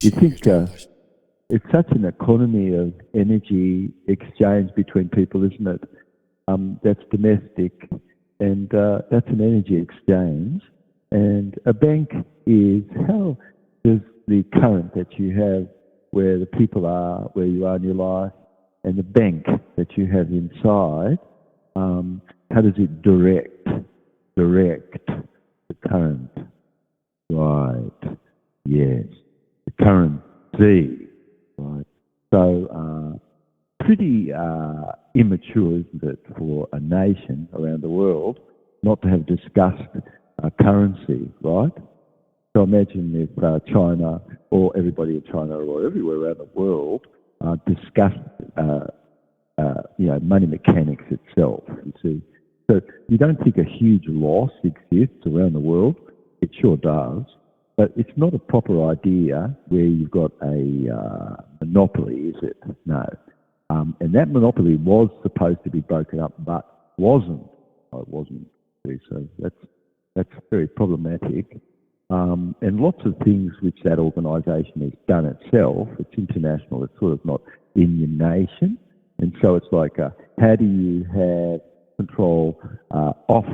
You think it's such an economy of energy exchange between people, isn't it? That's domestic, and that's an energy exchange. And a bank is how does the current that you have, where the people are, where you are in your life, and the bank that you have inside, how does it direct the current? Right. Yes. The currency. Right. So, pretty immature, isn't it, for a nation around the world not to have discussed currency, right? So imagine if China or everybody in China or everywhere around the world discussed, money mechanics itself. You see, so you don't think a huge loss exists around the world? It sure does, but it's not a proper idea where you've got a monopoly, is it? No, and that monopoly was supposed to be broken up, but wasn't. Oh, it wasn't. So that's very problematic. And lots of things which that organisation has done itself, it's international, it's sort of not in your nation. And so it's like, how do you have control off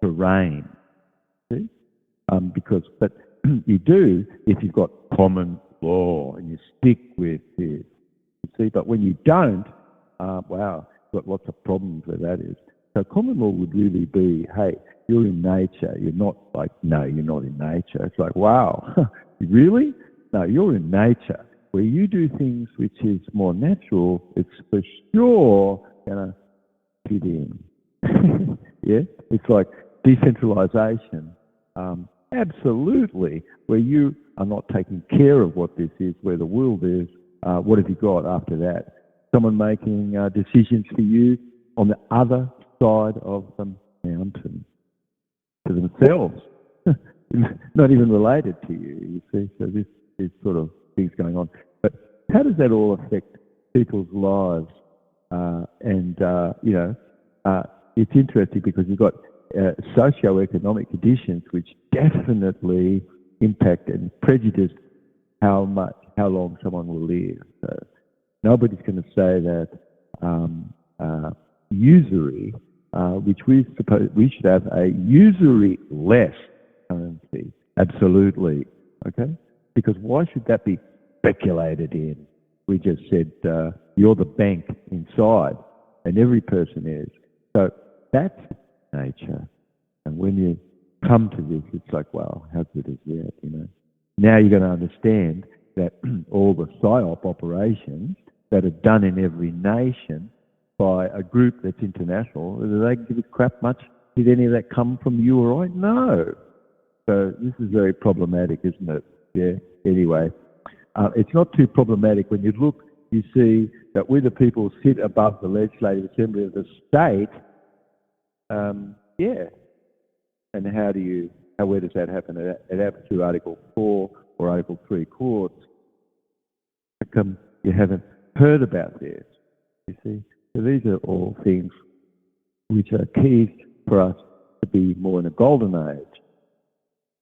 terrain? See? But you do if you've got common law and you stick with it. You see, but when you don't, wow, you've got lots of problems where that is. So common law would really be, hey, you're in nature. You're not like, no, you're not in nature. It's like, wow, really? No, you're in nature. Where you do things which is more natural, it's for sure going to fit in. Yeah? It's like decentralization. Absolutely. Where you are not taking care of what this is, where the world is, what have you got after that? Someone making decisions for you on the other side of the mountain to themselves, not even related to you, you see. So this is sort of things going on. But how does that all affect people's lives? It's interesting because you've got socio-economic conditions which definitely impact and prejudice how long someone will live. So nobody's going to say that usury, which we should have a usury less currency. Absolutely. Okay? Because why should that be speculated in? We just said you're the bank inside, and every person is. So that's nature. And when you come to this, it's like, wow, how good is that? You know. Now you're going to understand that all the PSYOP operations that are done in every nation by a group that's international, do they give a crap much? Did any of that come from you or I? No. So this is very problematic, isn't it? Yeah. Anyway, it's not too problematic when you look. You see that we the people sit above the Legislative Assembly of the state. Yeah. And where does that happen? It happens through Article 4 or Article 3 courts. How come you haven't heard about this? You see? So these are all things which are keys for us to be more in a golden age.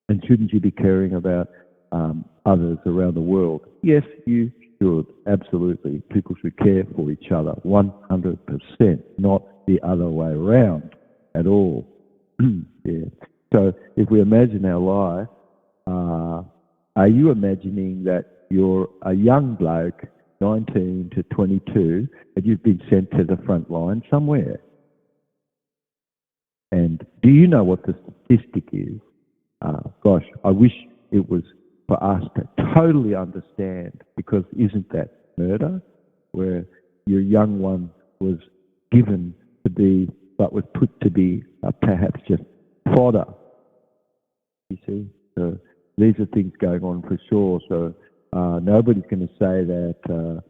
And shouldn't you be caring about others around the world? Yes, you should. Absolutely. People should care for each other 100%, not the other way around at all. Yeah. So if we imagine our life, are you imagining that you're a young bloke, 19 to 22, and you've been sent to the front line somewhere? And do you know what the statistic is? Gosh, I wish it was for us to totally understand, because isn't that murder? Where your young one was given to be, but was put to be perhaps just fodder. You see? So these are things going on for sure. So nobody's going to say that,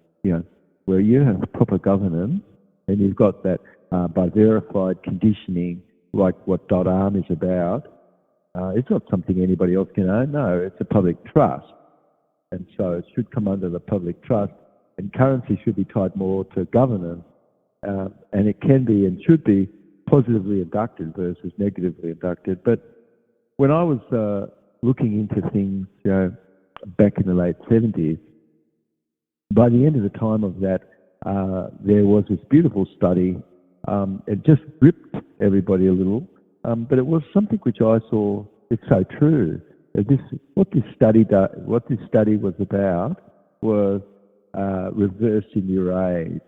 where you have proper governance and you've got that by verified conditioning, like what .arm is about, it's not something anybody else can own. No, it's a public trust. And so it should come under the public trust, and currency should be tied more to governance. And it can be and should be positively inducted versus negatively inducted. But when I was looking into things, back in the late 70s. By the end of the time of that, there was this beautiful study. It just gripped everybody a little, but it was something which I saw, it's so true. What this study was about was reversing your age.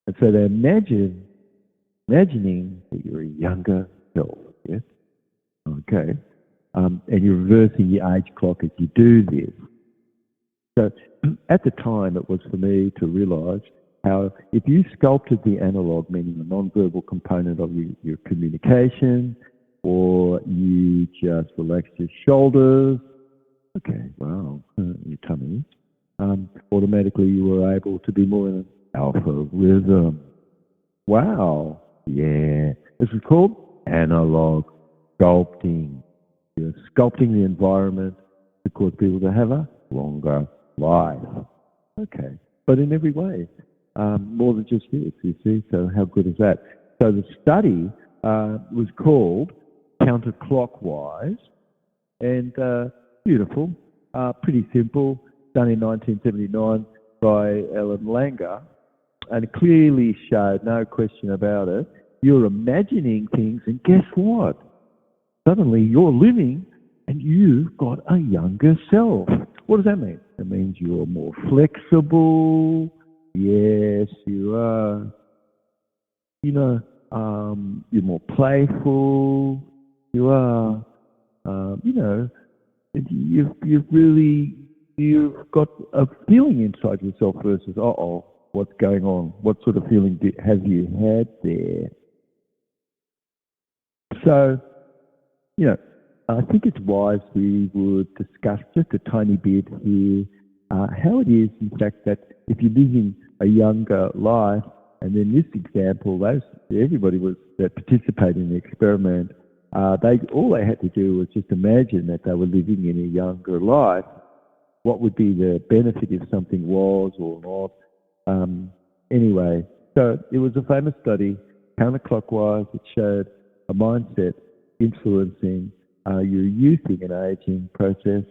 And so they're imagining that you're a younger self, yes? Okay. And you're reversing your age clock as you do this. So at the time, it was for me to realise how if you sculpted the analog, meaning the non-verbal component of your communication, or you just relaxed your shoulders, okay, wow, your tummy, automatically you were able to be more in an alpha rhythm. Wow, yeah. This is called analog sculpting. You're sculpting the environment to cause people to have a longer life. Okay, but in every way, more than just this, you see, so how good is that? So the study was called Counterclockwise, and beautiful, pretty simple, done in 1979 by Ellen Langer, and it clearly showed, no question about it, you're imagining things, and guess what? Suddenly you're living and you've got a younger self. What does that mean? It means you're more flexible. Yes, you are. You know, you're more playful. You are. You know, you've got a feeling inside yourself versus, what's going on? What sort of feeling have you had there? So, you know, I think it's wise we would discuss just a tiny bit here how it is, in fact, that if you're living a younger life, and then this example, everybody that participated in the experiment, all they had to do was just imagine that they were living in a younger life. What would be the benefit if something was or not? Anyway, so it was a famous study, counterclockwise. It showed a mindset influencing your youthing and aging process.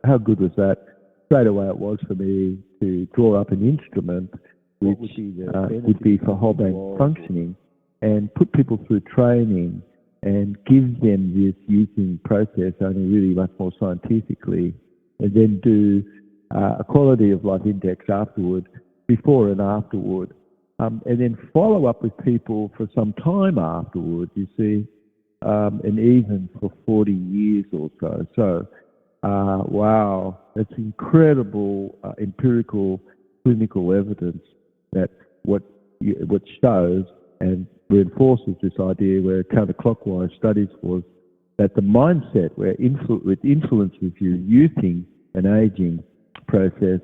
How good was that? Straight away it was for me to draw up an instrument which would be for whole brain functioning and put people through training and give them this youthing process only really much more scientifically, and then do a quality of life index afterward, before and afterward, and then follow up with people for some time afterward, you see, and even for 40 years or so. So, wow, that's incredible empirical clinical evidence that what shows and reinforces this idea where counterclockwise studies was that the mindset where it influences your youthing and aging process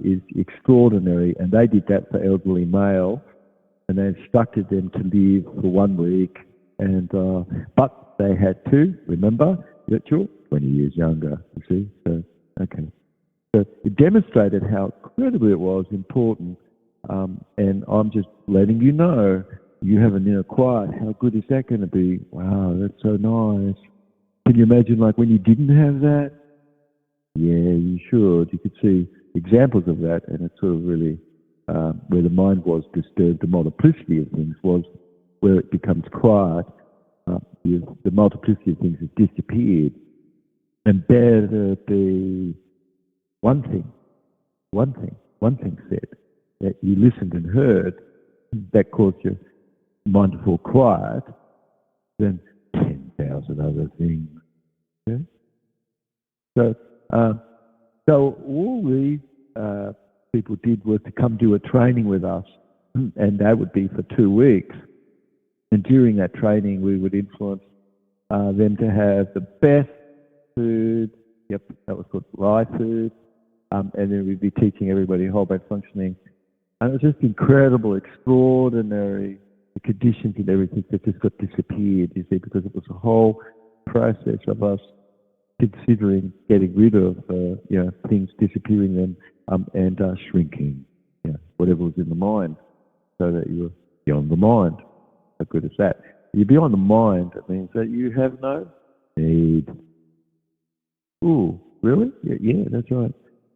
is extraordinary. And they did that for elderly male, and they instructed them to live for 1 week, and but they had to remember that you're 20 years younger. You see, so okay. So it demonstrated how incredibly it was important, and I'm just letting you know, you have an inner quiet. How good is that going to be? Wow, that's so nice. Can you imagine, like, when you didn't have that? Yeah, you should. You could see examples of that, and it's sort of really where the mind was disturbed. The multiplicity of things was where it becomes quiet. The multiplicity of things has disappeared, and better be one thing said that you listened and heard that caused your mind to fall quiet than 10,000 other things. Okay? So all these people did was to come do a training with us, and that would be for 2 weeks. And during that training, we would influence them to have the best food. Yep, that was called live food. And then we'd be teaching everybody whole brain functioning. And it was just incredible, extraordinary. The conditions and everything that just got disappeared, you see, because it was a whole process of us considering getting rid of things, disappearing them, and shrinking, whatever was in the mind, so that you were beyond the mind. How good is that? You're beyond the mind. It means that you have no need. Ooh, really? Yeah, yeah, that's right.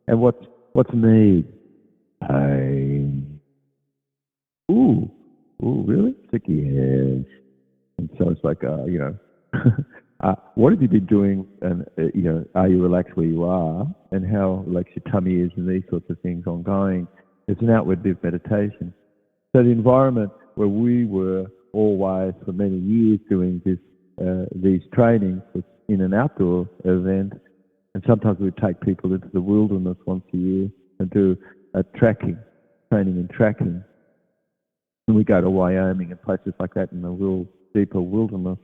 And what's need? Pain. Ooh, ooh, really? It's like, yes. And so it's like, what have you been doing? And are you relaxed where you are? And how relaxed your tummy is, and these sorts of things ongoing. It's an outward meditation. So the environment where we were always for many years doing these trainings was in an outdoor event, and sometimes we'd take people into the wilderness once a year and do a training in tracking. And we go to Wyoming and places like that in the real deeper wilderness,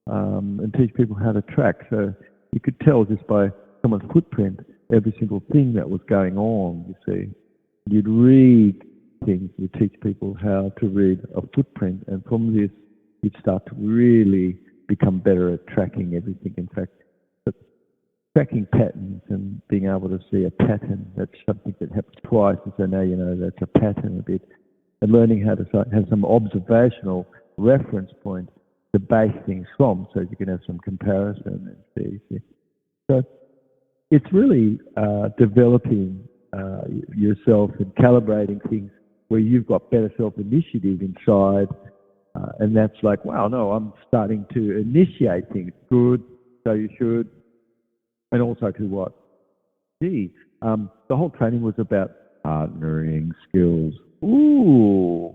and teach people how to track. So you could tell just by someone's footprint every single thing that was going on, you see. You'd read things, you teach people how to read a footprint, and from this you'd start to really become better at tracking everything. In fact, but tracking patterns and being able to see a pattern, that's something that happens twice, and so now you know that's a pattern a bit. And learning how to have some observational reference point to base things from, so you can have some comparison and see. So it's really developing yourself and calibrating things where you've got better self-initiative inside, and that's like, wow, no, I'm starting to initiate things. Good, so you should. And also to what? Gee, the whole training was about partnering skills. Ooh,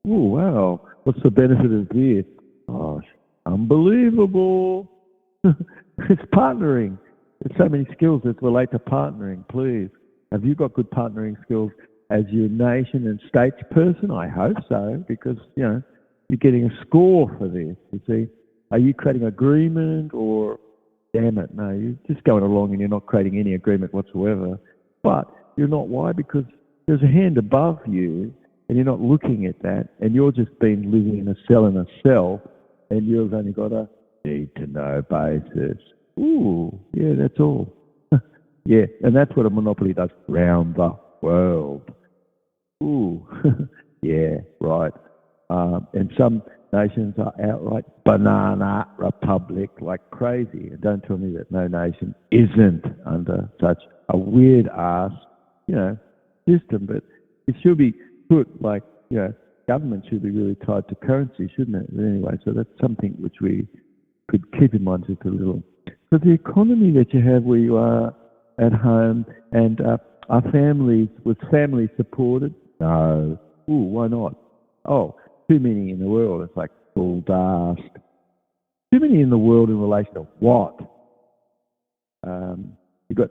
wow. What's the benefit of this? Gosh, unbelievable. It's partnering. There's so many skills that relate to partnering. Please, have you got good partnering skills as your nation and states person? I hope so, because, you're getting a score for this, you see. Are you creating agreement, or, damn it, no, you're just going along and you're not creating any agreement whatsoever. But you're not. Why? Because there's a hand above you, and you're not looking at that, and you're just been living in a cell, and you've only got a need-to-know basis. Ooh, yeah, that's all. Yeah, and that's what a monopoly does round the world. Ooh, yeah, right. And some nations are outright banana republic like crazy. And don't tell me that no nation isn't under such a weird ass, system. But it should be put like, government should be really tied to currency, shouldn't it? But anyway, so that's something which we could keep in mind just a little. So the economy that you have where you are at home, and are families, was family supported? No. Ooh, why not? Oh, too many in the world. It's like full dust. Too many in the world in relation to what? You've got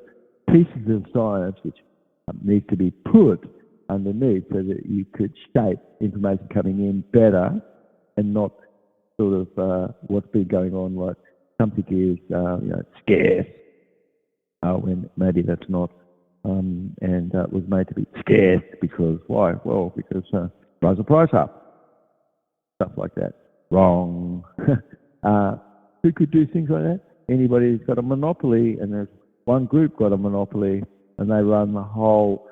pieces of science which need to be put underneath so that you could shape information coming in better, and not sort of what's been going on, like something is scarce when maybe that's not, and was made to be scarce because why? Well, because rise the price up, stuff like that. Wrong. Who could do things like that? Anybody who's got a monopoly, and there's one group got a monopoly, and they run the whole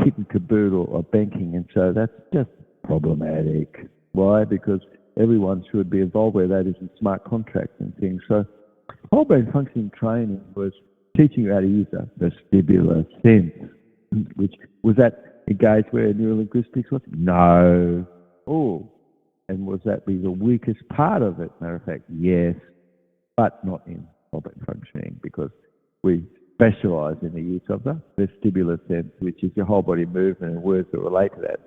kit and caboodle of banking, and so that's just problematic. Why? Because everyone should be involved where that is in smart contracts and things. So whole brain functioning training was teaching you how to use a vestibular sense, which was that engaged where neurolinguistics was? No. Oh, and was that be the weakest part of it? Matter of fact, yes, but not in whole brain functioning, because we specialise in the use of the vestibular sense, which is your whole body movement and words that relate to that.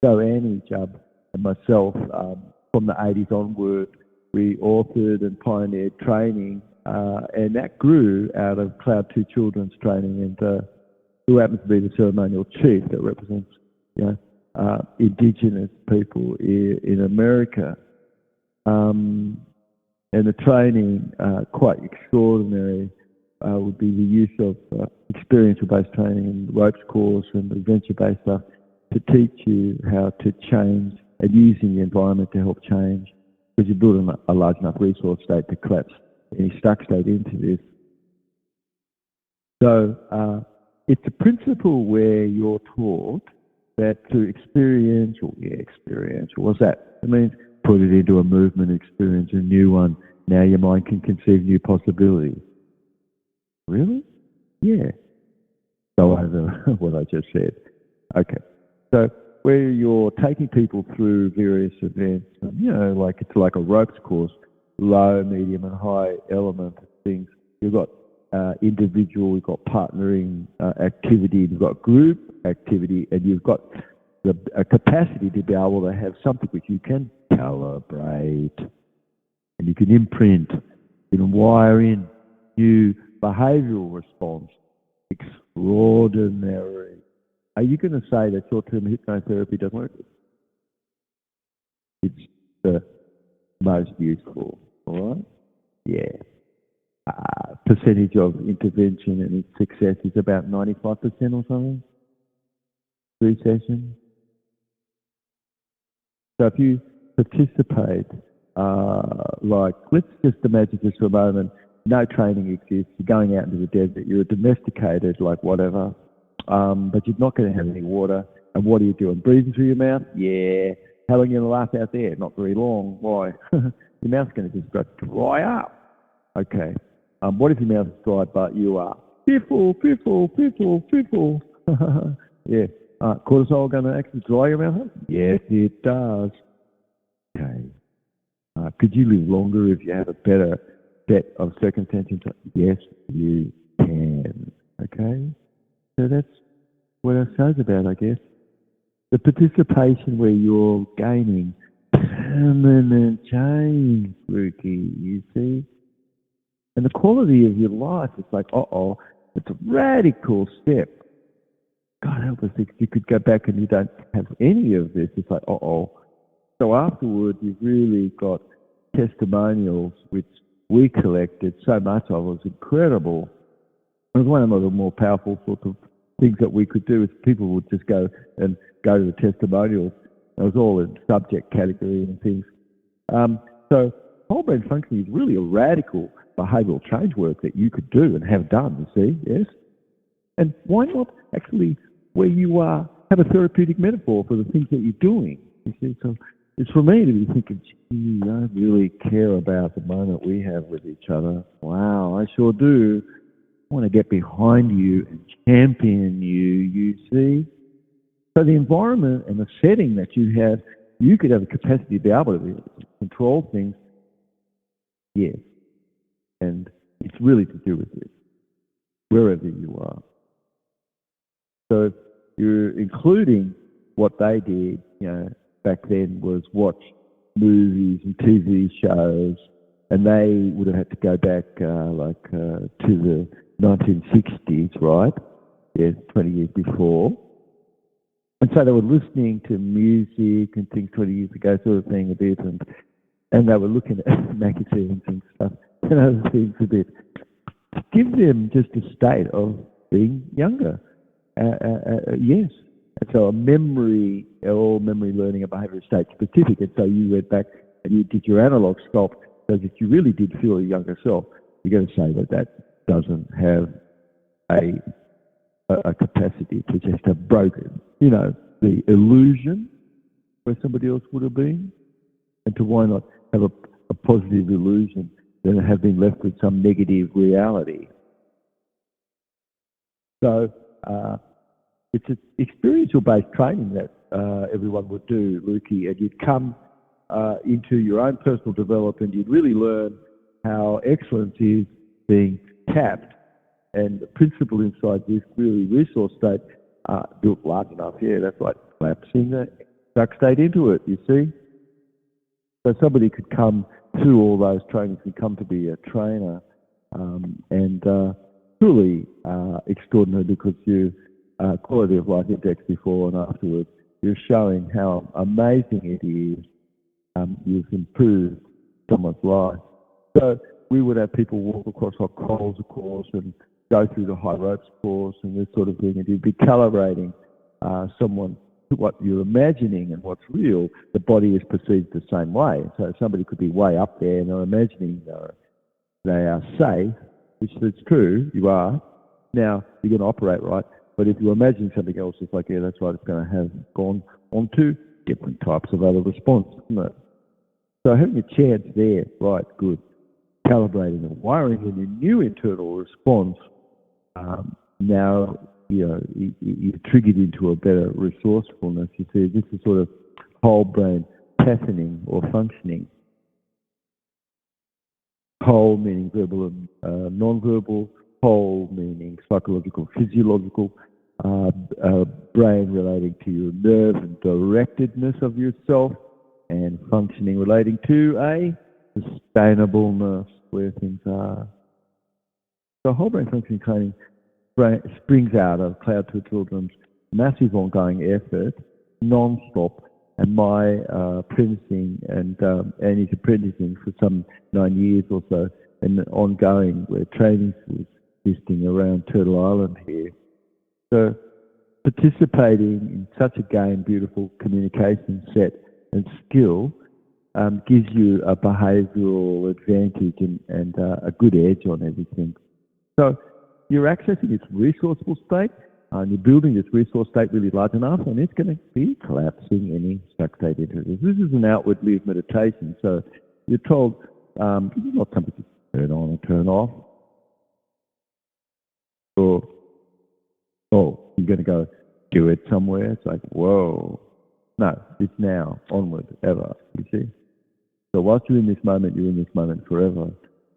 So Annie, Jubb, and myself, from the 80s onward, we authored and pioneered training, and that grew out of Cloud 2 Children's training, and who happens to be the ceremonial chief that represents, Indigenous people in America. And the training, quite extraordinary, would be the use of experiential-based training and ropes course and adventure-based stuff to teach you how to change and using the environment to help change, because you build a large enough resource state to collapse any stuck state into this. So it's a principle where you're taught that through experiential, what's that? It means put it into a movement experience, a new one. Now your mind can conceive new possibilities. Really? Yeah. Go over what I just said. Okay. So where you're taking people through various events, like it's like a ropes course, low, medium, and high element things. You've got individual, you've got partnering activity, you've got group activity, and you've got a capacity to be able to have something which you can calibrate and you can imprint, you can wire in new behavioural response. Extraordinary. Are you going to say that short-term hypnotherapy doesn't work? It's the most useful, all right? Yeah. Percentage of intervention and its success is about 95% or something. 3 sessions. So if you participate, let's just imagine just for a moment, no training exists, you're going out into the desert, you're domesticated, like whatever, but you're not going to have any water. And what are you doing? Breathing through your mouth? Yeah. How long are you going to last out there? Not very long. Why? Your mouth's going to just dry up. Okay. What if your mouth is dry, but you are piffle, piffle, piffle, piffle? Yeah. Cortisol going to actually dry your mouth up? Yes, it does. Okay. Could you live longer if you have a better set of circumstances? Yes, you can. Okay? So that's what our show's about, I guess. The participation where you're gaining permanent change, Rookie, you see? And the quality of your life is like, it's a radical step. God help us if you could go back and you don't have any of this. It's like, So afterwards, you've really got testimonials, which we collected so much of. It was incredible. It was one of the more powerful sorts of things that we could do is people would just go to the testimonials. It was all in subject category and things. So whole brain functioning is really a radical behavioural change work that you could do and have done, you see, yes? And why not actually, where you are, have a therapeutic metaphor for the things that you're doing, you see? So it's for me to be thinking, gee, I really care about the moment we have with each other. Wow, I sure do. I want to get behind you and champion you see? So the environment and the setting that you have, you could have the capacity to be able to control things. Yes. And it's really to do with this, wherever you are. So you're including what they did, back then was watch movies and TV shows, and they would have had to go back to the 1960s, right? Yes, 20 years before. And so they were listening to music and things 20 years ago, sort of thing a bit, and they were looking at magazines and stuff and other things a bit. Give them just a state of being younger. Yes. And so memory learning and behavioural state specific. And so you went back and you did your analog sculpt so that you really did feel a younger self. You're going to say that doesn't have a capacity to just have broken, the illusion where somebody else would have been. And to why not have a positive illusion than have been left with some negative reality. So it's an experiential-based training that everyone would do, Lukey, and you'd come into your own personal development, you'd really learn how excellence is being tapped, and the principle inside this really resource state built large enough, that's like collapsing the dark state into it, you see? So somebody could come through all those trainings and come to be a trainer, and truly extraordinary because you quality of life index before and afterwards, you're showing how amazing it is you've improved someone's life. So we would have people walk across hot coals, of course, and go through the high ropes course and this sort of thing, and you'd be calibrating someone to what you're imagining and what's real. The body is perceived the same way. So somebody could be way up there and they're imagining they are safe, which is true, you are. Now, you're going to operate right. But if you're imagining something else, it's like, that's right, it's going to have gone on to different types of other response, isn't it? So having a chance there, right, good. Calibrating and wiring in a new internal response now, you're triggered into a better resourcefulness. You see, this is sort of whole brain patterning or functioning. Whole meaning verbal and non-verbal, whole meaning psychological, physiological, brain relating to your nerve and directedness of yourself, and functioning relating to a sustainableness where things are. So whole brain functioning training springs out of Cloud to Children's massive ongoing effort, non-stop, and my apprenticing and Annie's apprenticing for some 9 years or so, and ongoing where training was existing around Turtle Island here. So participating in such a game, beautiful communication set and skill gives you a behavioural advantage and a good edge on everything. So you're accessing this resourceful state, and you're building this resource state really large enough, and it's going to be collapsing any stuck state into this. This is an outward live meditation, so you're told this is not something to turn on or turn off. Or, you're going to go do it somewhere. It's like, whoa. No, it's now, onward, ever, you see. So whilst you're in this moment, you're in this moment forever.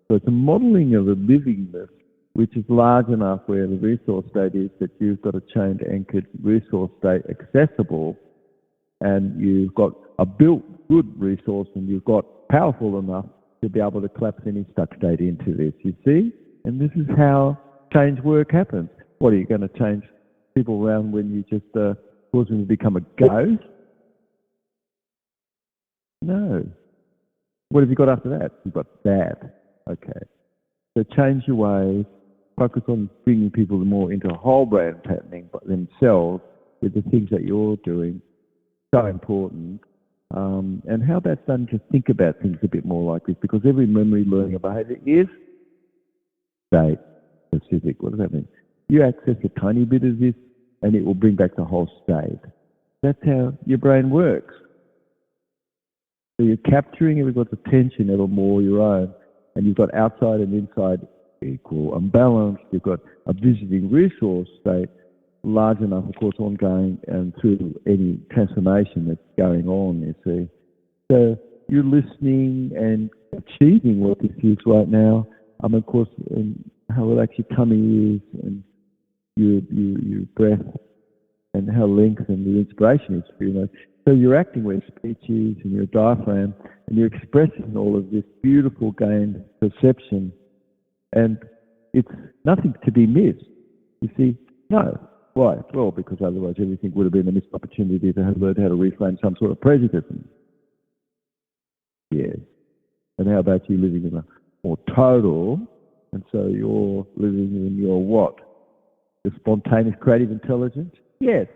So it's a modelling of a livingness which is large enough where the resource state is that you've got a chained, anchored resource state accessible, and you've got a built good resource, and you've got powerful enough to be able to collapse any stuck state into this, you see? And this is how change work happens. What, are you going to change people around when you just cause them to become a ghost? No. What have you got after that? You've got that. Okay. So change your ways. Focus on bringing people more into whole brain patterning by themselves with the things that you're doing. So important. And how that's done to think about things a bit more like this, because every memory, learning, or behaviour is state specific. What does that mean? You access a tiny bit of this and it will bring back the whole state. That's how your brain works. So you're capturing everyone's attention ever more your own, and you've got outside and inside equal and balanced. You've got a visiting resource state large enough, of course, ongoing and through any transformation that's going on, you see. So you're listening and achieving what this is right now. Of course, how relaxed your tummy is, and your breath, and how lengthened the inspiration is for you. So you're acting where speech is, and your diaphragm, and you're expressing all of this beautiful gained perception, and it's nothing to be missed. You see, no. Why? Well, because otherwise everything would have been a missed opportunity to have learned how to reframe some sort of prejudice. Yes. And how about you living in a more total, and so you're living in your what? The spontaneous creative intelligence? Yes.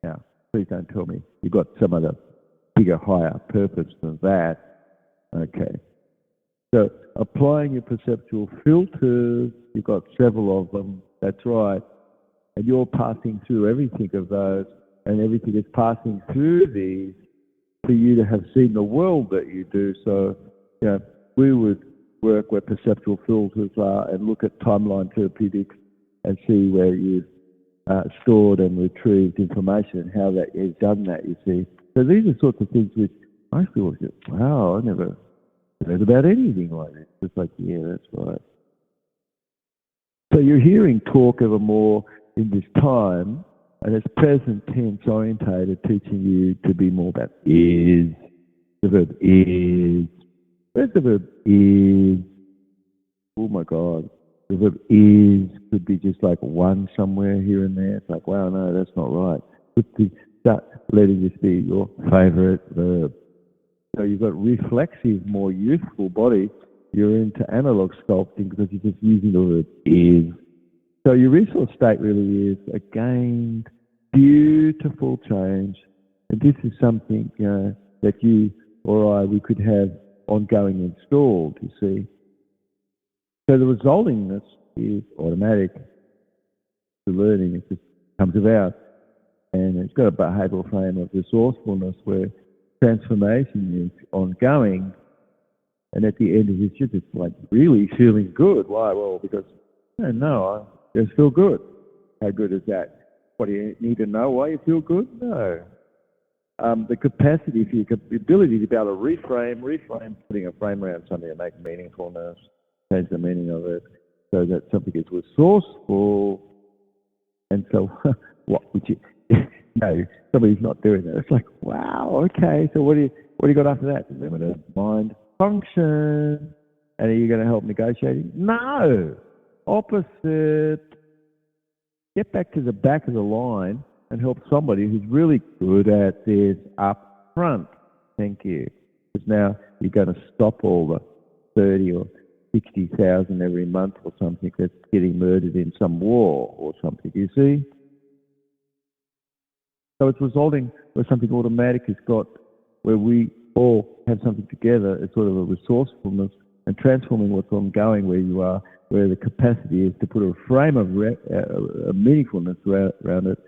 Now, please don't tell me you've got some other bigger, higher purpose than that. Okay. So applying your perceptual filters, you've got several of them, that's right. And you're passing through everything of those, and everything is passing through these for you to have seen the world that you do. So, we would work where perceptual filters are and look at timeline therapeutics and see where you've stored and retrieved information and how that has done that, you see. So these are sorts of things which I feel like, wow, I never heard about anything like this. It's like, yeah, that's right. So you're hearing talk ever more in this time, and it's present tense orientated, teaching you to be more about is. The verb is. Where's the verb is? Oh my God. The verb is could be just like one somewhere here and there. It's like, wow, no, that's not right. Start letting this be your favourite verb. So you've got reflexive, more youthful body. You're into analog sculpting because you're just using the word is. So your resource state really is a gained, beautiful change. And this is something that you or I, we could have ongoing installed, you see. So the resultingness is automatic. The learning, it just comes about. And it's got a behavioural frame of resourcefulness where transformation is ongoing. And at the end of this, you're just like really feeling good. Why? Well, because, Just feel good. How good is that? What, do you need to know why you feel good? No. The capacity for the ability to be able to reframe, putting a frame around something to make meaningfulness, change the meaning of it, so that something is resourceful. And so, what would you? No, somebody's not doing that. It's like, wow, okay. So what do you got after that? Limited mind function. And are you going to help negotiating? No, opposite. Get back to the back of the line and help somebody who's really good at this up front. Thank you. Because now you're going to stop all the 30 or 60,000 every month or something that's getting murdered in some war or something. You see? So it's resulting where something automatic has got, where we all have something together. It's sort of a resourcefulness and transforming what's ongoing where you are, where the capacity is to put a frame of meaningfulness around it,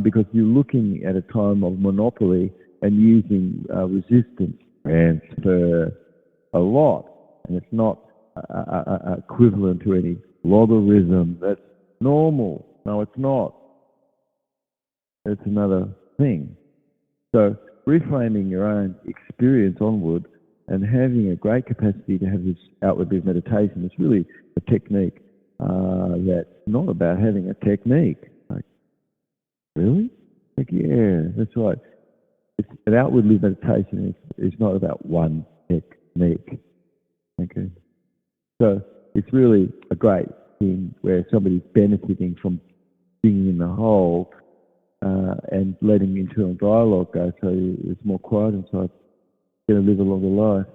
because you're looking at a time of monopoly and using resistance transfer a lot, and it's not equivalent to any logarithm. That's normal. No, it's not. It's another thing. So reframing your own experience onward and having a great capacity to have this outward meditation is really a technique that's not about having a technique. Like, really? Like, yeah, that's right. It's an outwardly meditation. It's not about one technique. Okay. So it's really a great thing where somebody's benefiting from being in the whole and letting internal dialogue go, so it's more quiet inside. Going to live a longer life.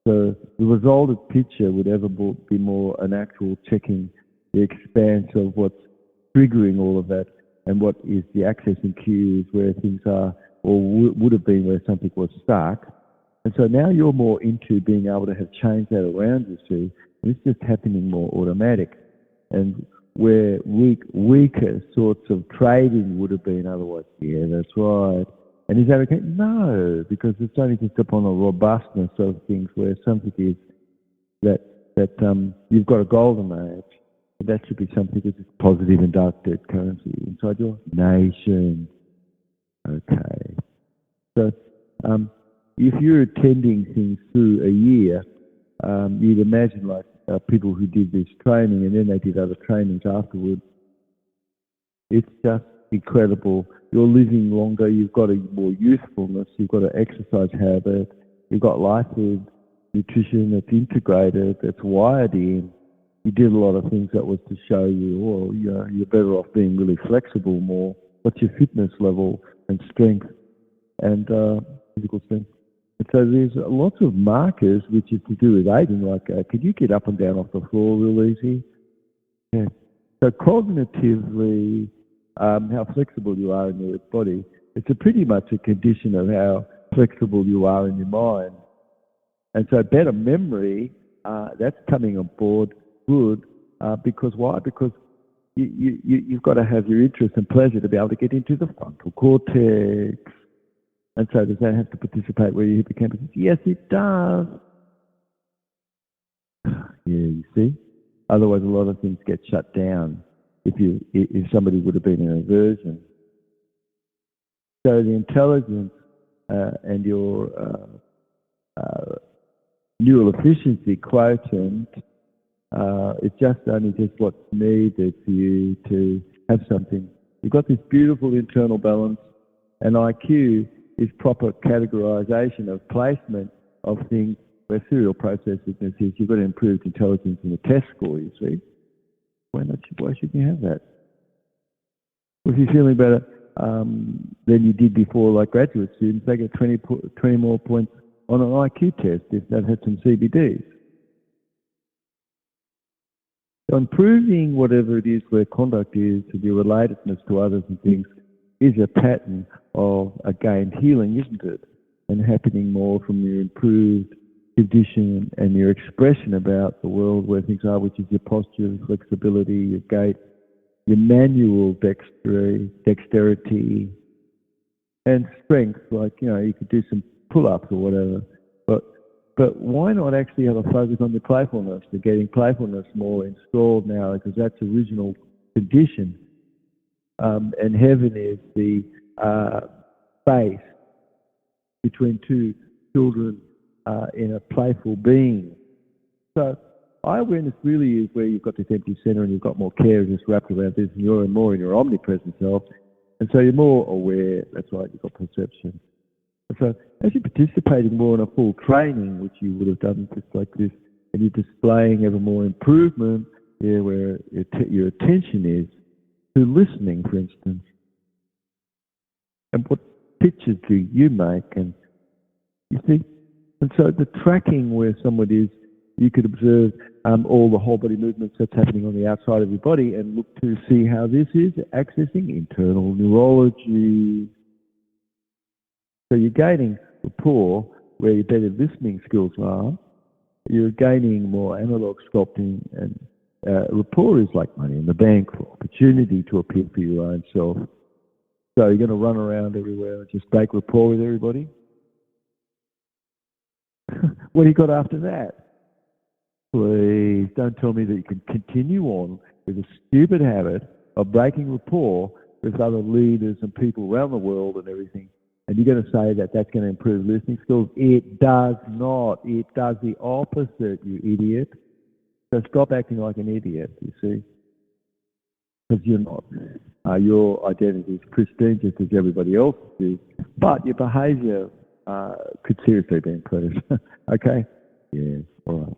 So the resulted picture would ever be more an actual checking the expanse of what's triggering all of that and what is the accessing cues where things are or would have been where something was stuck. And so now you're more into being able to have changed that around you, see, and it's just happening more automatic. And where weaker sorts of trading would have been otherwise, yeah, that's right. And is that okay? No, because it's only just upon a robustness of things where something is that you've got a golden age. And that should be something that is positive and dark debt currency inside your nation. Okay. So if you're attending things through a year, you'd imagine like people who did this training and then they did other trainings afterwards. It's just incredible. You're living longer. You've got a more youthfulness. You've got an exercise habit. You've got life food, nutrition that's integrated, that's wired in. You did a lot of things that was to show you, well, you're better off being really flexible more. What's your fitness level and strength and physical strength? And so there's lots of markers which is to do with aging, like could you get up and down off the floor real easy? Yeah. So cognitively, how flexible you are in your body, it's pretty much a condition of how flexible you are in your mind. And so better memory, that's coming on board good. Because why? Because you've got to have your interest and pleasure to be able to get into the frontal cortex. And so does that have to participate where your hippocampus is? Yes, it does. Yeah, you see? Otherwise, a lot of things get shut down if somebody would have been in aversion. So the intelligence and your neural efficiency quotient is just only just what's needed for you to have something. You've got this beautiful internal balance, and IQ is proper categorization of placement of things where serial processiveness is. You've got improved intelligence in the test score, you see. Why shouldn't you have that? Well, if you're feeling better than you did before, like graduate students, they get 20 more points on an IQ test if they've had some CBDs. So improving whatever it is where conduct is and your relatedness to others and things is a pattern of a gained healing, isn't it? And happening more from your improved condition and your expression about the world where things are, which is your posture, flexibility, your gait, your manual dexterity, and strength. Like, you could do some pull-ups or whatever. But But why not actually have a focus on your playfulness? They're getting playfulness more installed now because that's the original condition. And heaven is the space between two children in a playful being. So eye awareness really is where you've got this empty center and you've got more care just wrapped around this, and you're more in your omnipresent self. And so you're more aware. That's right, you've got perception. And so as you're participating more in a full training, which you would have done just like this, and you're displaying ever more improvement, where your attention is to listening, for instance. And what pictures do you make? And you see, and so the tracking where someone is, you could observe all the whole body movements that's happening on the outside of your body and look to see how this is accessing internal neurology. So you're gaining rapport where your better listening skills are. You're gaining more analog sculpting, and rapport is like money in the bank for opportunity to appeal for your own self. So you're going to run around everywhere and just break rapport with everybody? What do you got after that? Please don't tell me that you can continue on with a stupid habit of breaking rapport with other leaders and people around the world and everything. And you're going to say that that's going to improve listening skills? It does not. It does the opposite, you idiot. So stop acting like an idiot, you see. Because you're not. Your identity is pristine just as everybody else is. But your behaviour could seriously be improved. Okay? Yeah, all right.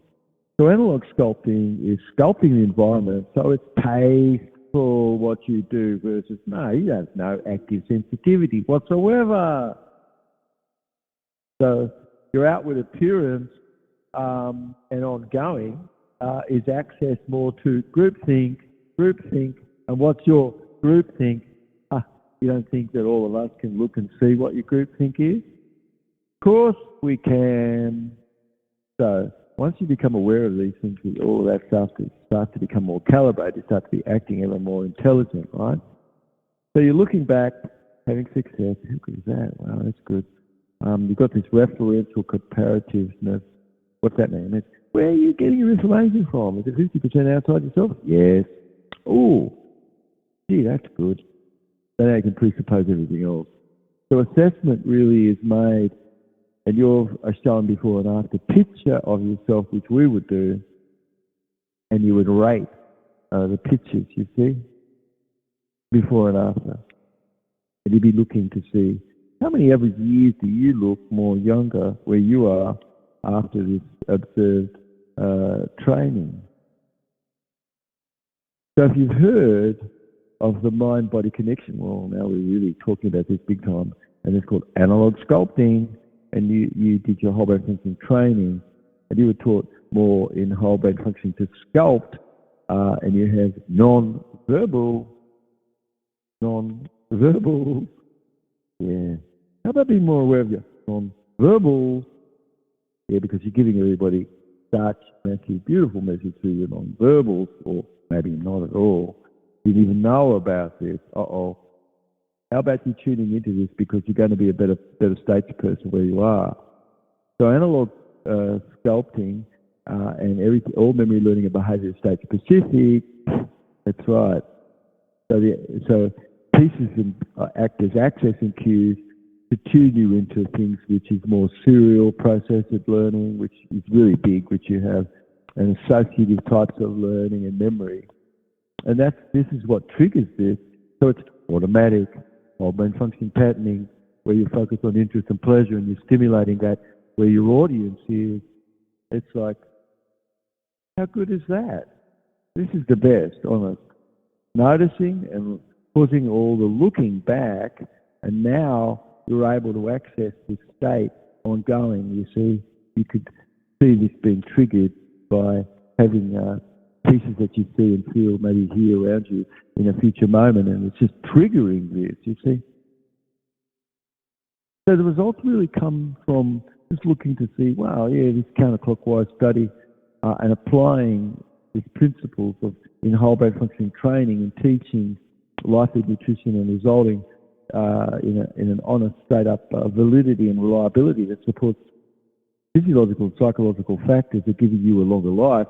So analog sculpting is sculpting the environment so it's tasteful what you do versus, no, you have no active sensitivity whatsoever. So your outward appearance and ongoing is access more to groupthink. And what's your groupthink? You don't think that all of us can look and see what your groupthink is? Of course we can. So once you become aware of these things, all of that stuff starts to become more calibrated, you start to be acting ever more intelligent, right? So you're looking back, having success. How good is that? Wow, that's good. You've got this referential comparativeness. What's that mean? It's where are you getting your information from? Is it 50% outside yourself? Yes. Oh, gee, that's good. So now you can presuppose everything else. So assessment really is made, and you're shown before and after picture of yourself, which we would do, and you would rate the pictures, you see, before and after. And you'd be looking to see how many average years do you look more younger where you are after this observed training. So if you've heard of the mind-body connection, well, now we're really talking about this big time, and it's called analog sculpting. And you did your whole brain functioning training, and you were taught more in whole brain functioning to sculpt, and you have non-verbal, yeah. How about being more aware of your non-verbal? Yeah, because you're giving everybody such massive, beautiful message through your non-verbals, or maybe not at all. You didn't even know about this. Uh-oh. How about you tuning into this because you're going to be a better statesperson where you are? So analog sculpting and all memory learning and behaviour is state specific. That's right. So pieces act as accessing cues to tune you into things which is more serial processed learning, which is really big, which you have, and associative types of learning and memory. And this is what triggers this. So it's automatic. Whole brain functioning patterning, where you focus on interest and pleasure and you're stimulating that, where your audience is. It's like, how good is that? This is the best, honest. Noticing and causing all the looking back, and now you're able to access this state ongoing. You see, you could see this being triggered by having pieces that you see and feel maybe here around you in a future moment, and it's just triggering this, you see. So the results really come from just looking to see, wow, yeah, this counterclockwise study and applying these principles in whole brain functioning training and teaching life-led nutrition and resulting in an honest, straight-up validity and reliability that supports physiological and psychological factors that give you a longer life,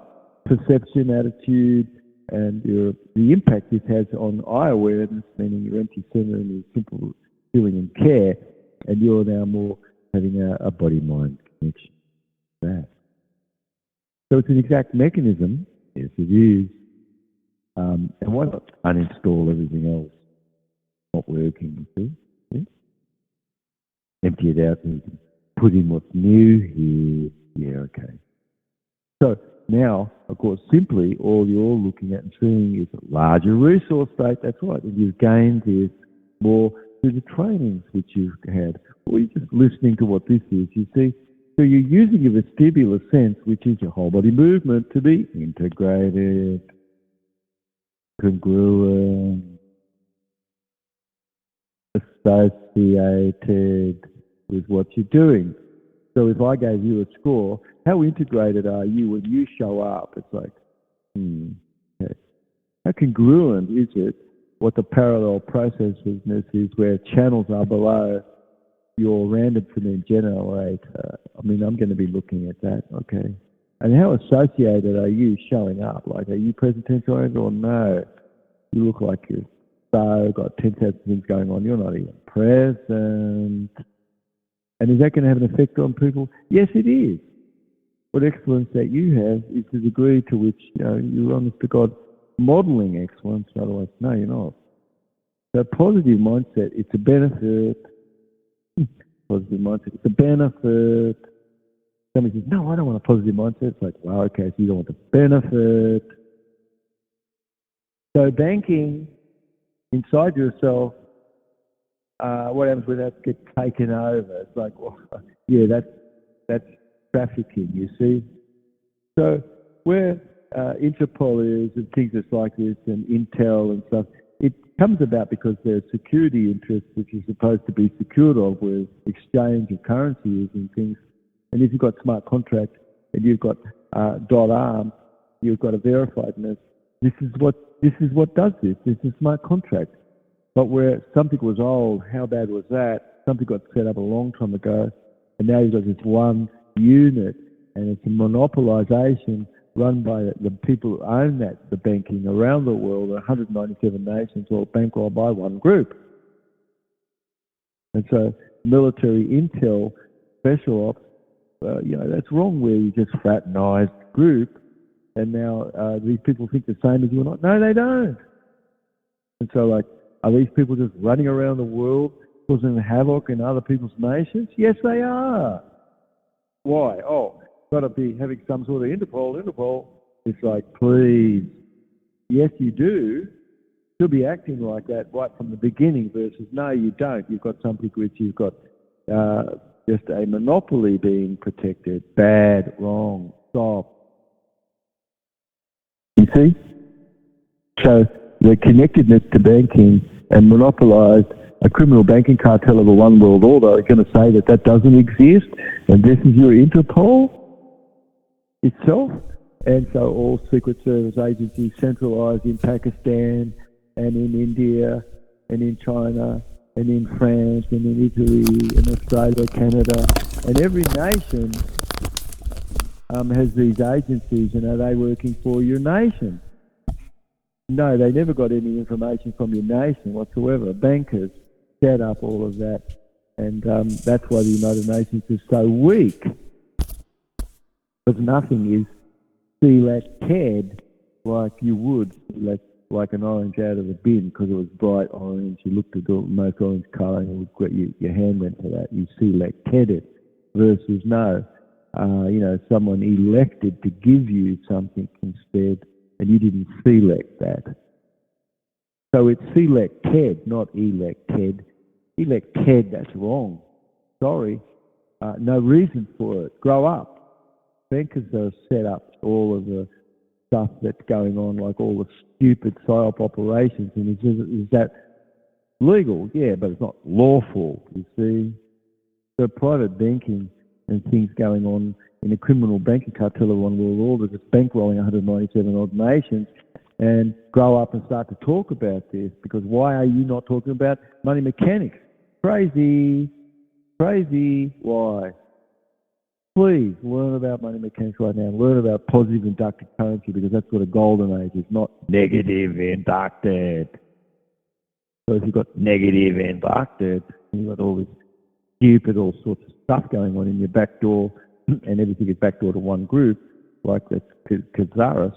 perception, attitude, and the impact this has on eye awareness, meaning your empty center and your simple feeling and care, and you're now more having a body-mind connection. That. So it's an exact mechanism. Yes, it is. And why not uninstall everything else not working? You see? Yeah? Empty it out and you can put in what's new here. Yeah, okay. So now, of course, simply all you're looking at and seeing is a larger resource state. That's right. And you've gained this more through the trainings which you've had. Or you're just listening to what this is, you see. So you're using your vestibular sense, which is your whole body movement, to be integrated, congruent, associated with what you're doing. So if I gave you a score, how integrated are you when you show up? It's like, okay. How congruent is it what the parallel processedness is where channels are below your random phenomenon generator? I mean, I'm going to be looking at that, okay. And how associated are you showing up? Like, are you present tense oriented or no? You look like you're so got 10,000 things going on. You're not even present. And is that going to have an effect on people? Yes, it is. What excellence that you have is the degree to which you're honest to God modelling excellence. Otherwise, no, you're not. So positive mindset, it's a benefit. Positive mindset, it's a benefit. Somebody says, no, I don't want a positive mindset. It's like, well, okay, so you don't want the benefit. So banking inside yourself, what happens when that gets taken over? It's like, well, yeah, that's trafficking, you see. So where Interpol is and things that's like this and Intel and stuff, it comes about because there's security interests which are supposed to be secured of with exchange of currencies and things. And if you've got smart contract and you've got .arm, you've got a verifiedness. This is what does this. This is a smart contract. But where something was old, how bad was that? Something got set up a long time ago, and now you've got this one unit, and it's a monopolization run by the people who own that, the banking around the world, 197 nations, all bankrolled by one group. And so military intel, special ops, that's wrong where you just fraternized group, and now these people think the same as you or not. No, they don't. And so, like, are these people just running around the world causing havoc in other people's nations? Yes, they are. Why? Oh, got to be having some sort of Interpol. It's like, please. Yes, you do. You'll be acting like that right from the beginning versus no, you don't. You've got something which you've got just a monopoly being protected. Bad, wrong, stop. You see? So the connectedness to banking and monopolised a criminal banking cartel of a one world order are going to say that doesn't exist and this is your Interpol itself. And so all secret service agencies centralised in Pakistan and in India and in China and in France and in Italy and Australia, Canada, and every nation has these agencies, and are they working for your nation? No, they never got any information from your nation whatsoever. Bankers set up all of that, and that's why the United Nations is so weak. Because nothing is selected like you would like an orange out of the bin because it was bright orange. You looked at the most orange colour and your hand went to that. You selected it versus no. Someone elected to give you something instead, and you didn't select that. So it's selected, not elected. Elected, that's wrong. Sorry. No reason for it. Grow up. Bankers are set up all of the stuff that's going on, like all the stupid PSYOP operations. And is that legal? Yeah, but it's not lawful, you see. So private banking and things going on in a criminal banking cartel of one world order that's bankrolling 197 odd nations, and grow up and start to talk about this, because why are you not talking about money mechanics? Crazy. Why? Please learn about money mechanics right now. Learn about positive inducted currency because that's what a golden age is, not negative inducted. So if you've got negative inducted, and you've got all this stupid, all sorts of stuff going on in your back door, and everything is backdoor to one group, like that's Kazaris,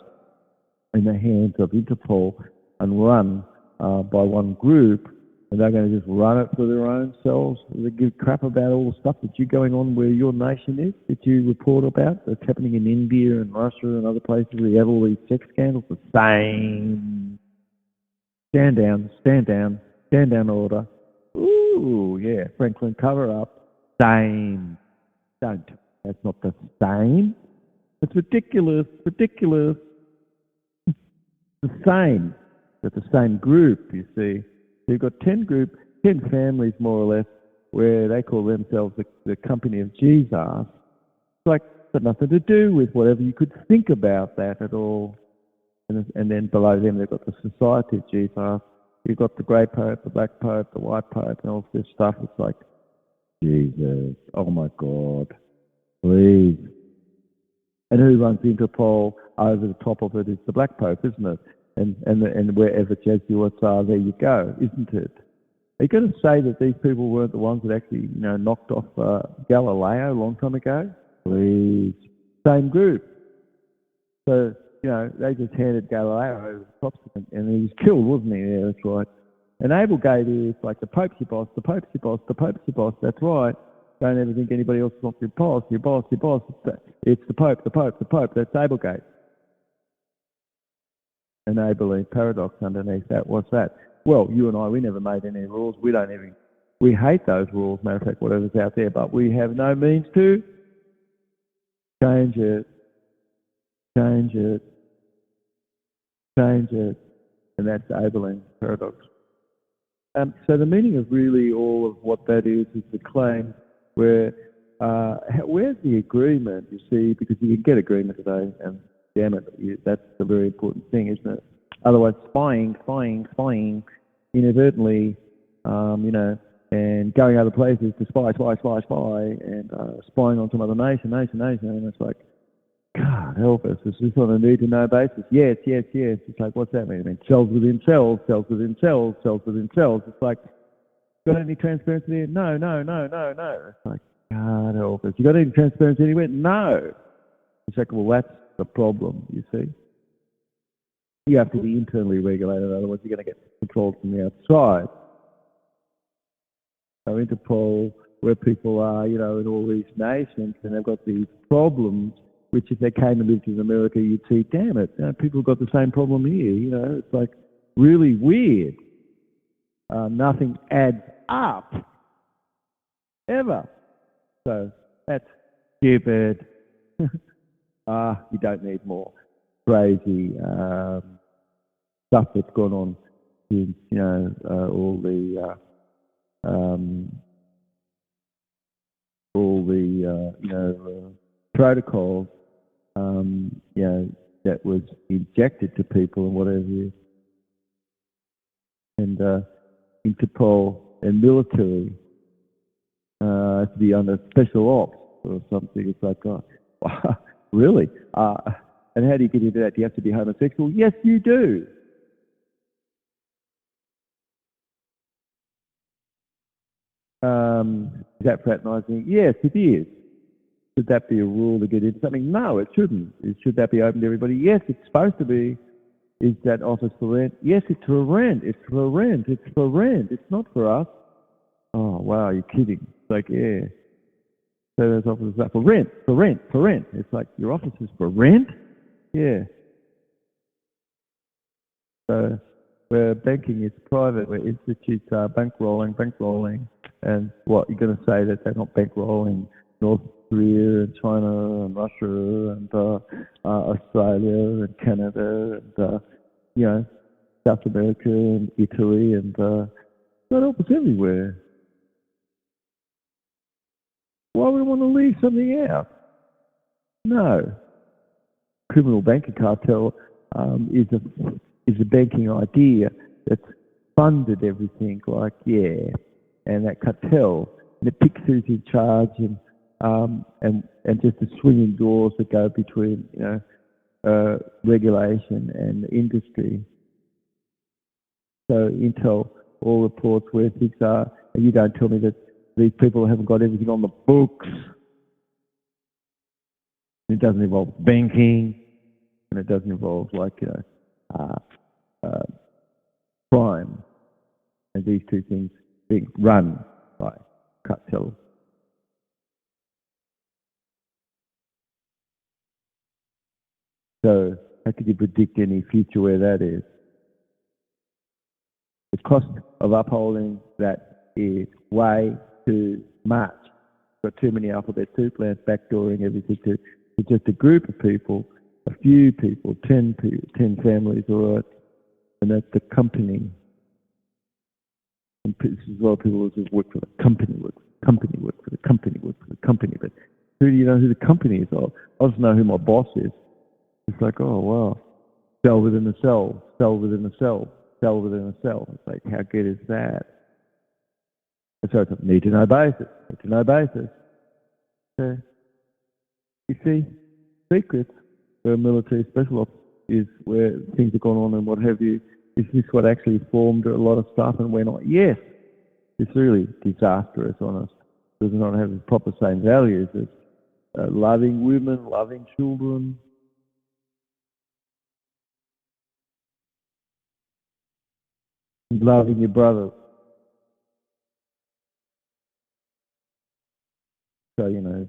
in the hands of Interpol and run by one group, and they're going to just run it for their own selves. They give crap about all the stuff that you're going on where your nation is, that you report about, that's happening in India and Russia and other places where you have all these sex scandals. The same. Stand down, stand down, stand down order. Ooh, yeah, Franklin cover up. Same. Don't. That's not the same. It's ridiculous, ridiculous. The same. But the same group, you see. You've got 10 families more or less, where they call themselves the company of Jesus. It's like, it's got nothing to do with whatever you could think about that at all. And then below them, they've got the Society of Jesus. You've got the grey pope, the black pope, the white pope, and all this stuff. It's like, Jesus, oh my God, please. And who runs Interpol over the top of it is the black pope, isn't it? And wherever Jesuits are, there you go, isn't it? Are you going to say that these people weren't the ones that actually, knocked off Galileo a long time ago? Please. Same group. So, they just handed Galileo over the top, and he was killed, wasn't he? Yeah, that's right. And Abelgate is like the Pope's your boss, the Pope's your boss, the Pope's your boss. That's right. Don't ever think anybody else is not your boss, your boss, your boss. It's the Pope, the Pope, the Pope. That's Abelgate. Enabling paradox underneath that. What's that? Well, you and I, we never made any rules. We hate those rules, matter of fact, whatever's out there, but we have no means to change it, change it, change it. And that's Abel's paradox. So the meaning of really all of what that is the claim where, where's the agreement, you see, because you can get agreement today, and damn it, that's the very important thing, isn't it? Otherwise, spying, inadvertently, and going other places to spy, and spying on some other nation, and it's like, God help us, is this on a need-to-know basis? Yes. It's like, what's that mean? I mean, cells within cells, cells within cells, cells within cells. It's like, got any transparency there? No. It's like, God help us. You got any transparency anywhere? No. It's like, well, that's the problem, you see. You have to be internally regulated, otherwise you're going to get controlled from the outside. So Interpol, where people are, in all these nations, and they've got these problems, which if they came and lived in America, you'd see, damn it, people have got the same problem here, it's like really weird. Nothing adds up, ever. So that's stupid. You don't need more crazy stuff that's gone on since, all the protocols, that was injected to people and whatever. And Interpol and military to be under special ops or something. It's like, oh, really? And how do you get into that? Do you have to be homosexual? Yes, you do. Is that fraternizing? Yes, it is. Should that be a rule to get into something? No, it shouldn't. Should that be open to everybody? Yes, it's supposed to be. Is that office for rent? Yes, it's for rent. It's for rent. It's for rent. It's not for us. Oh, wow, you're kidding. It's like, yeah. So those offices are for rent, for rent, for rent. It's like, your office is for rent? Yeah. So where banking is private, where institutes are bankrolling. And what, you're going to say that they're not bankrolling North Korea and China and Russia and Australia and Canada and, South America and Italy and that help us everywhere. Why would we want to leave something out? No. Criminal banking cartel is a banking idea that's funded everything, like, and that cartel, and it picks who's in charge and and just the swinging doors that go between, regulation and industry. So Intel all reports where things are, and you don't tell me that these people haven't got everything on the books. It doesn't involve banking, and it doesn't involve crime, and these two things being run by cartels. So how could you predict any future where that is? The cost of upholding that is way too much. Got too many alphabet soup plans backdooring everything to just a group of people, a few people, 10 families, all right, and that's the company. And this is a lot of people who just work for the company, work for the company, work for the company, work for the company. But who do you know who the company is? I just know who my boss is. It's like, oh, wow. Cell within a cell, cell within a cell, cell within a cell. It's like, how good is that? And so it's a need-to-know basis, need-to-know basis. So, you see, secrets for a military special ops is where things have gone on and what have you. Is this what actually formed a lot of stuff and we're not? Yes. It's really disastrous on us. Does not have the proper same values as loving women, loving children, loving your brothers. So,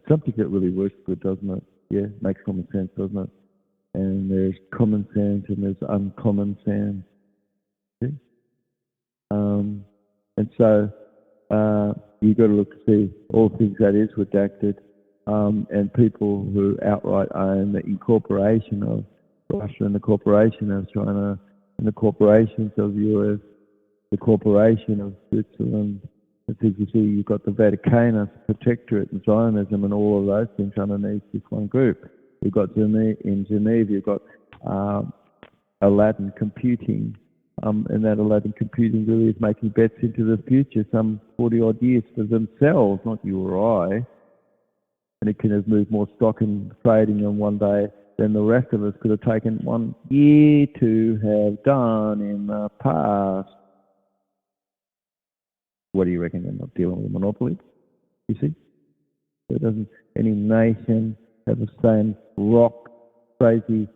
something that really works good, doesn't it? Yeah, makes common sense, doesn't it? And there's common sense and there's uncommon sense. See? And so you've got to look to see all things that is redacted, and people who outright own the incorporation of Russia and the corporation of China and the corporations of the US, the corporation of Switzerland. I think you see you've got the Vaticanus, Protectorate and Zionism and all of those things underneath this one group. You've got in Geneva, you've got Aladdin computing, and that Aladdin computing really is making bets into the future, some 40 odd years for themselves, not you or I. And it can have moved more stock and trading on one day than the rest of us could have taken 1 year to have done in the past. What do you reckon? They're not dealing with a monopoly, you see? So doesn't any nation have the same rock, crazy,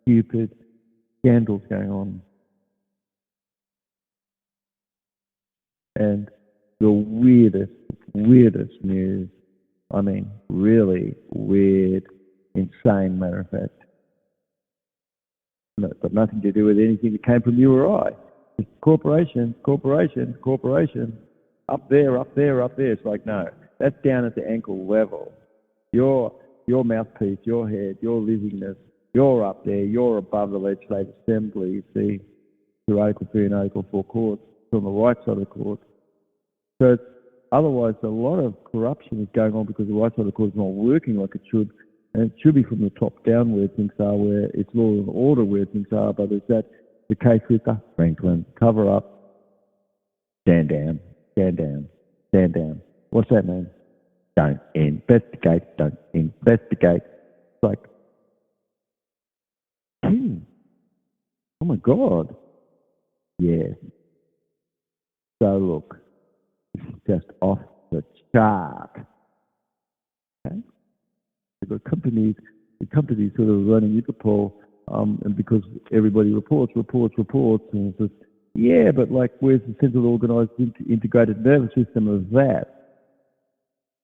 stupid scandals going on? And the weirdest news, I mean, really weird, insane matter of fact. No, it's got nothing to do with anything that came from you or I. It's corporation. Up there. It's like, no, that's down at the ankle level. Your mouthpiece, your head, your livingness, you're up there, you're above the legislative assembly, you see, through Article 3 and Article 4 courts, on the right side of the court. So otherwise, a lot of corruption is going on because the right side of the court is not working like it should, and it should be from the top down where things are, where it's law and order where things are, but is that the case with the Franklin cover-up? Stand down. What's that mean? Don't investigate. It's like, oh my God. Yeah. So look, this is just off the chart. Okay? You've got companies, the companies sort of running Interpol, and because everybody reports, and it's just, yeah, but like, where's the central organised integrated nervous system of that?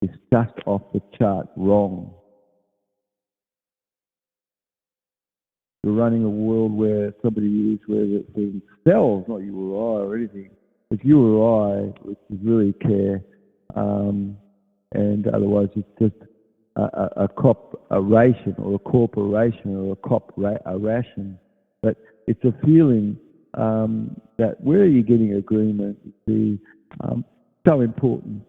It's just off the chart wrong. We're running a world where somebody is where themselves, not you or I or anything, but you or I, which is really care, and otherwise it's just a ration or a corporation or a ration. But it's a feeling that where are you getting agreement? Is so important.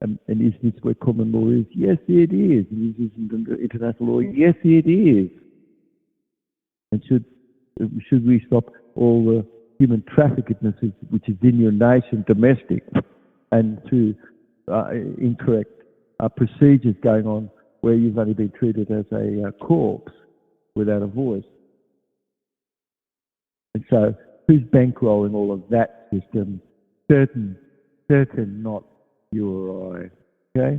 And is this where common law is? Yes, it is. And is this international law? Yes, it is. And should we stop all the human trafficking which is in your nation domestic and to incorrect procedures going on where you've only been treated as a corpse without a voice. And so who's bankrolling all of that system? Certain not you or I. Okay?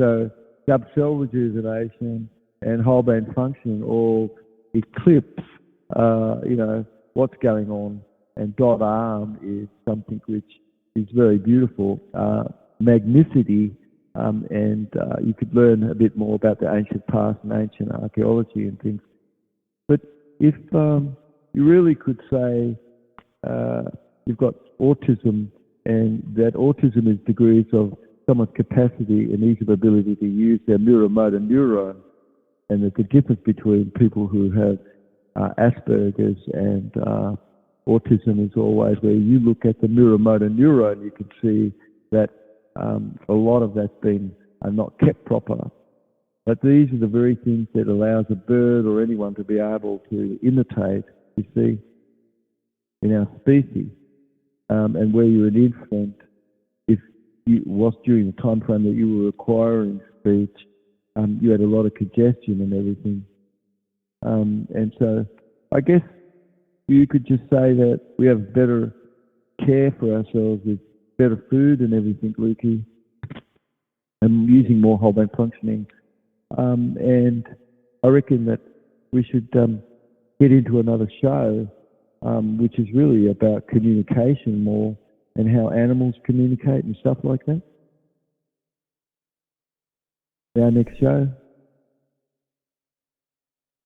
So Jubb cell rejuvenation and whole brain function all eclipse, what's going on. And dot arm is something which is very beautiful. Magnicity, and you could learn a bit more about the ancient past and ancient archaeology and things. But if you really could say you've got autism, and that autism is degrees of someone's capacity and ease of ability to use their mirror motor neuron, and that the difference between people who have Asperger's and autism is always where you look at the mirror motor neuron, you can see that a lot of that's been not kept proper. But these are the very things that allows a bird or anyone to be able to imitate, you see, in our species. And where you're an infant, if you was during the time frame that you were acquiring speech, you had a lot of congestion and everything. And so I guess you could just say that we have better care for ourselves with better food and everything, Lukey, and using more whole brain functioning. And I reckon that we should get into another show, which is really about communication more and how animals communicate and stuff like that. Our next show.